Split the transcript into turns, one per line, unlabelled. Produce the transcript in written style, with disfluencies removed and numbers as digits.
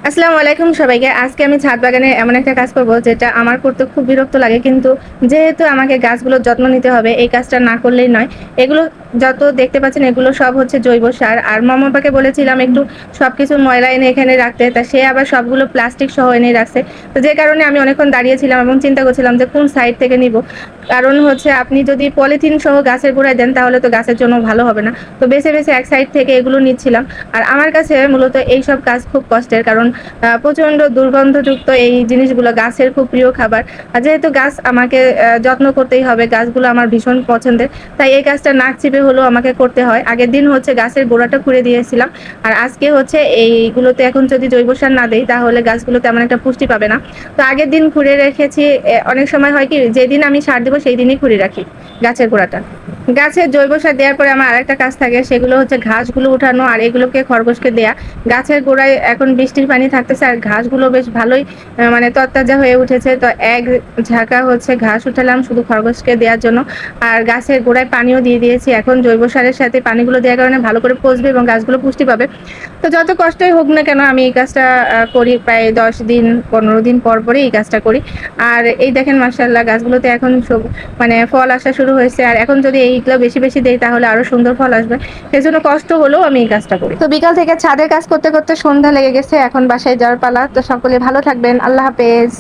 আসসালামু আলাইকুম সবাইকে। আজকে আমি ছাদ বাগানে এমন একটা কাজ করব যেটা আমার করতে খুব বিরক্ত লাগে। কিন্তু যেহেতু আমাকে গাছগুলোর যত্ন নিতে হবে, এই কাজটা না করলেই নয়। এগুলো যত দেখতে পাচ্ছেন এগুলো সব হচ্ছে জৈব সার। আর মামাপাকে বলেছিলাম একটু সবকিছু ময়লা এনে এখানে রাখতে। তা সে আবার সবগুলো প্লাস্টিক সহ এনে রাখছে। তো যে কারণে আমি অনেকক্ষণ দাঁড়িয়েছিলাম এবং চিন্তা করছিলাম যে কোন সাইড থেকে নিব। কারণ হচ্ছে আপনি যদি পলিথিন সহ গাছের গোড়ায় দেন তাহলে তো গাছের জন্য ভালো হবে না। তো বেছে, বেছে এক সাইড থেকে এগুলো নিচ্ছিলাম। আর আমার কাছে মূলত এইসব কাজ খুব কষ্টের। কারণ প্রচণ্ড দুর্গন্ধযুক্ত এই জিনিসগুলো গাছের খুব প্রিয় খাবার। আর যেহেতু গাছ আমাকে যত্ন করতেই হবে, গাছগুলো আমার ভীষণ পছন্দের। তাই এই কাজটা নাক চিপে হলেও আমাকে করতে হয়। আগের দিন হচ্ছে গাছের গোড়াটা খুঁড়ে দিয়েছিলাম। আর আজকে হচ্ছে এইগুলোতে এখন যদি জৈব সার না দেই তাহলে গাছগুলো তেমন একটা পুষ্টি পাবে না। তো আগের দিন খুঁড়ে রেখেছি। অনেক সময় হয় কি যেদিন আমি সার দেবো সেই দিনই খুঁড়ে রাখি গাছের গোড়াটা। গাছের জৈব সার দেওয়ার পরে আমার আরেকটা কাজ থাকে, সেগুলো হচ্ছে ঘাসগুলো উঠানো আর এগুলোকে খরগোশকে দেয়া। গাছের গোড়ায় এখন বৃষ্টির পানি থাকতেছে আর ঘাসগুলো বেশ ভালোই মানে তরতাজা হয়ে উঠেছে। তো এক ঝাঁকা হচ্ছে ঘাস উঠালাম শুধু খরগোশকে দেওয়ার জন্য। আর গাছের গোড়ায় পানিও দিয়ে দিয়েছি। এখন জৈব সারের সাথে পানিগুলো দেওয়ার কারণে ভালো করে পচবে এবং গাছগুলো পুষ্টি পাবে। তো যত কষ্টই হোক না কেন আমি এই কাজটা করি প্রায় 10 দিন 15 দিন পর পরই এই কাজটা করি। আর এই দেখেন মাশাআল্লাহ গাছগুলোতে এখন সব মানে ফল আসা শুরু হয়েছে। আর এখন যদি এইগুলো বেশি, বেশি দেই তাহলে আরো সুন্দর ফল আসবে। সেজন্য কষ্ট হলেও আমি এই কাজটা করি। তো বিকাল থেকে ছাদের কাজ করতে, করতে সন্ধ্যা লেগে গেছে। এখন বাসায় যাওয়ার পালা। তো সকলে ভালো থাকবেন। আল্লাহ হাফেজ।